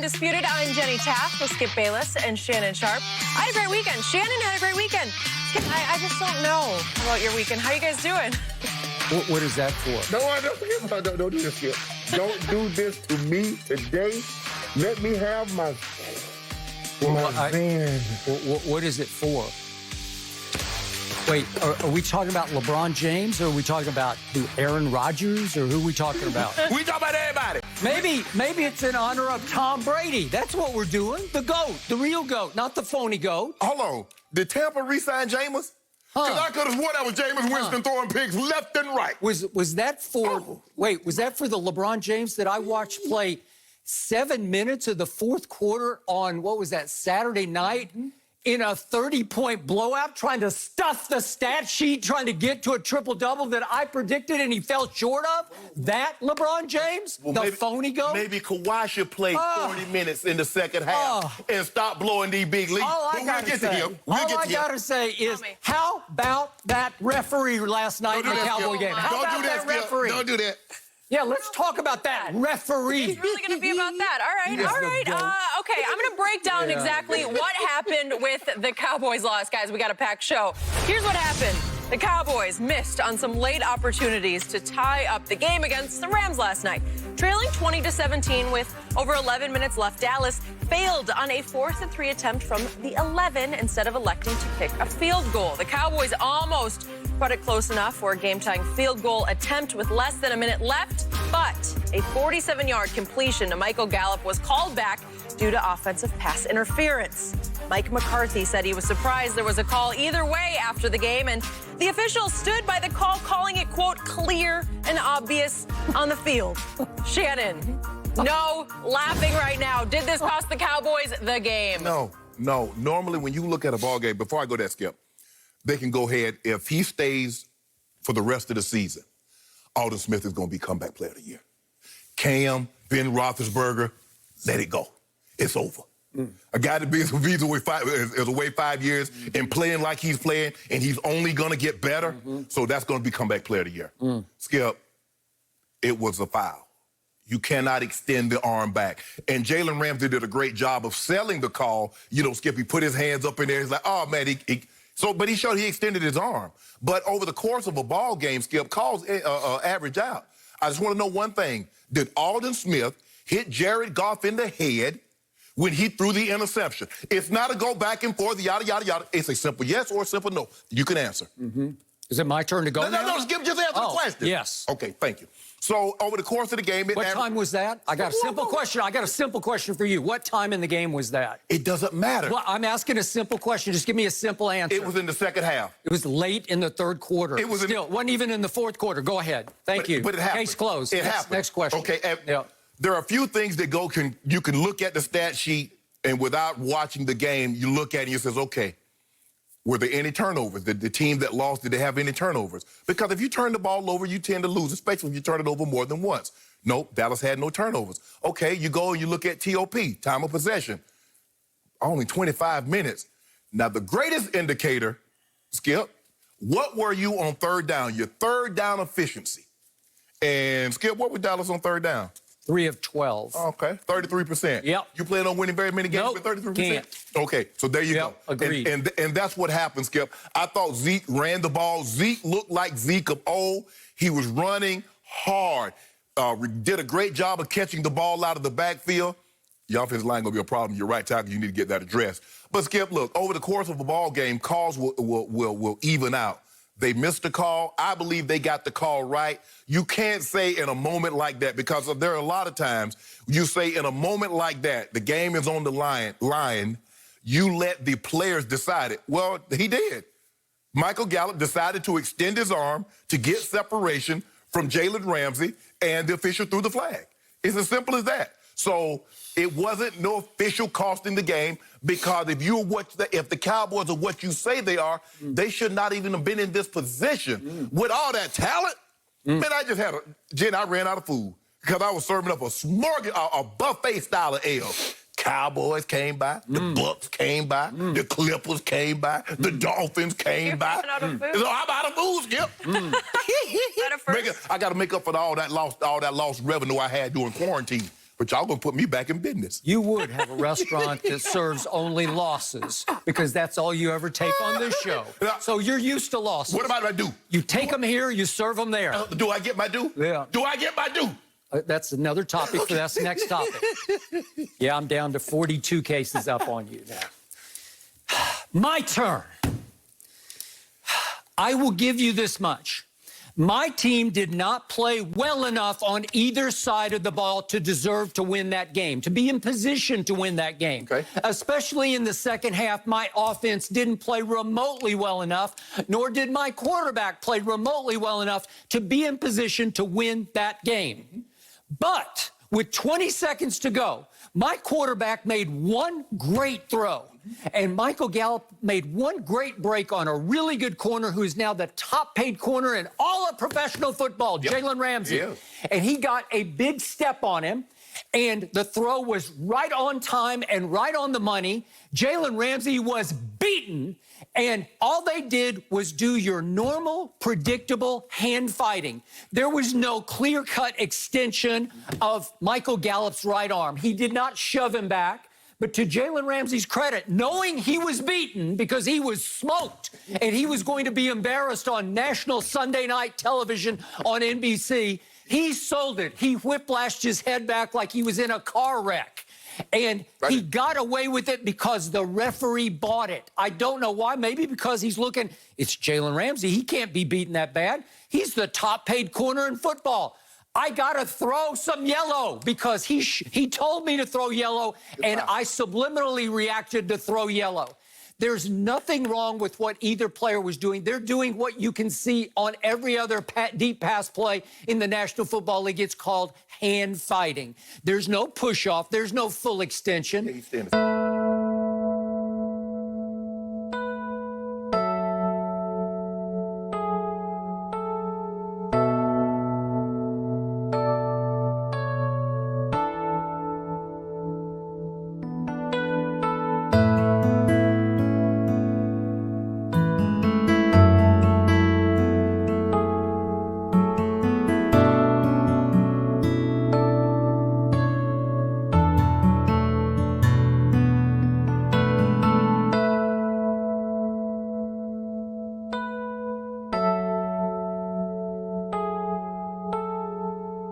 Undisputed. I'm Jenny Taft with Skip Bayless and Shannon Sharp. I had a great weekend. Shannon had a great weekend. Skip, I just don't know about your weekend. How you guys doing? What is that for? Don't do this, Skip. Don't do this to me today. Let me have my van. What is it for? Wait, are we talking about LeBron James, or are we talking about Aaron Rodgers, or who are we talking about? We talking about everybody. Maybe it's in honor of Tom Brady. That's what we're doing. The GOAT, the real GOAT, not the phony GOAT. Hold on. Did Tampa re-sign Jameis? Because I could have sworn that was Jameis Winston throwing picks left and right. Was that for, wait, was that for the LeBron James that I watched play 7 minutes of the fourth quarter on, what was that, Saturday night? In a 30-point blowout, trying to stuff the stat sheet, trying to get to a triple-double that I predicted and he fell short of? That LeBron James? Well, the phony GOAT? Maybe Kawhi should play 30 minutes in the second half and stop blowing these big leads. All I gotta say is, how about that referee last night in the Cowboy game? How about that referee? Don't do that. Yeah, let's talk about that referee. It's really going to be about that. All right. Okay, I'm going to break down exactly what happened with the Cowboys loss. Guys, we got a packed show. Here's what happened. The Cowboys missed on some late opportunities to tie up the game against the Rams last night. Trailing 20-17 with over 11 minutes left, Dallas failed on a 4th-and-3 attempt from the 11 instead of electing to kick a field goal. The Cowboys almost got it close enough for a game-tying field goal attempt with less than a minute left, but a 47-yard completion to Michael Gallup was called back due to offensive pass interference. Mike McCarthy said he was surprised there was a call either way after the game, and the officials stood by the call, calling it, quote, clear and obvious on the field. Shannon, no laughing right now. Did this cost the Cowboys the game? No. Normally, when you look at a ball game, before I go that, Skip, they can go ahead. If he stays for the rest of the season, Alden Smith is going to be comeback player of the year. Cam, Ben Roethlisberger, let it go. It's over. A guy that is away 5 years and playing like he's playing, and he's only going to get better. So that's going to be comeback player of the year. Skip, it was a foul. You cannot extend the arm back. And Jalen Ramsey did a great job of selling the call. You know, Skip, he put his hands up in there. He's like, oh, man, but he showed he extended his arm. But over the course of a ball game, Skip, calls average out. I just want to know one thing. Did Alden Smith hit Jared Goff in the head when he threw the interception? It's not a go back and forth, yada, yada, yada. It's a simple yes or a simple no. You can answer. Is it my turn to go now? No, Skip, just answer the question. Yes. Okay, thank you. So over the course of the game... What time was that? I got a simple question. I got a simple question for you. What time in the game was that? It doesn't matter. Well, I'm asking a simple question. Just give me a simple answer. It was in the second half. It was late in the third quarter. It was wasn't even in the fourth quarter. Go ahead. Thank you. But it happened. Case closed. It happened. Next question. Okay. There are a few things that you can look at the stat sheet, and without watching the game, you look at it and you says, okay, were there any turnovers? Did the team that lost, did they have any turnovers? Because if you turn the ball over, you tend to lose, especially if you turn it over more than once. Nope, Dallas had no turnovers. Okay, you go and you look at TOP, time of possession. Only 25 minutes. Now, the greatest indicator, Skip, what were you on third down? Your third down efficiency. And, Skip, what was Dallas on third down? 3 of 12. Okay, 33%. Yep. You plan on winning very many games with 33%? Can't. Okay, so there you go. Agreed. And that's what happened, Skip. I thought Zeke ran the ball. Zeke looked like Zeke of old. He was running hard. Did a great job of catching the ball out of the backfield. Your offensive line going to be a problem. You're right, tackle. You need to get that addressed. But, Skip, look, over the course of a ball game, calls will even out. They missed the call. I believe they got the call right. You can't say in a moment like that, because there are a lot of times you say in a moment like that, the game is on the line, you let the players decide it. Well, he did. Michael Gallup decided to extend his arm to get separation from Jalen Ramsey, and the official threw the flag. It's as simple as that. So it wasn't no official costing the game, because if the Cowboys are what you say they are, they should not even have been in this position with all that talent. Man, I ran out of food because I was serving up a buffet style of ale. Cowboys came by, the Bucks came by, the Clippers came by, the Dolphins came by. I'm out of food, Skip. I got to make up for all that lost revenue I had during quarantine. But y'all gonna put me back in business. You would have a restaurant that serves only losses because that's all you ever take on this show. So you're used to losses. What about I do? You take them here, you serve them there. Do I get my due? Yeah. Do I get my due? That's another topic. Okay. That's the next topic. Yeah, I'm down to 42 cases up on you now. My turn. I will give you this much. My team did not play well enough on either side of the ball to deserve to win that game, to be in position to win that game. Okay. Especially in the second half, my offense didn't play remotely well enough, nor did my quarterback play remotely well enough to be in position to win that game. But with 20 seconds to go, my quarterback made one great throw, and Michael Gallup made one great break on a really good corner who is now the top-paid corner in all of professional football, yep. Jalen Ramsey. Yeah. And he got a big step on him, and the throw was right on time and right on the money. Jalen Ramsey was beaten, and all they did was do your normal, predictable hand fighting. There was no clear-cut extension of Michael Gallup's right arm. He did not shove him back. But to Jalen Ramsey's credit, knowing he was beaten because he was smoked and he was going to be embarrassed on national Sunday night television on NBC, he sold it. He whiplashed his head back like he was in a car wreck. And he got away with it because the referee bought it. I don't know why. Maybe because he's looking, it's Jalen Ramsey. He can't be beaten that bad. He's the top-paid corner in football. I got to throw some yellow because he told me to throw yellow, and I subliminally reacted to throw yellow. There's nothing wrong with what either player was doing. They're doing what you can see on every other deep pass play in the National Football League. It's called hand fighting. There's no push-off. There's no full extension.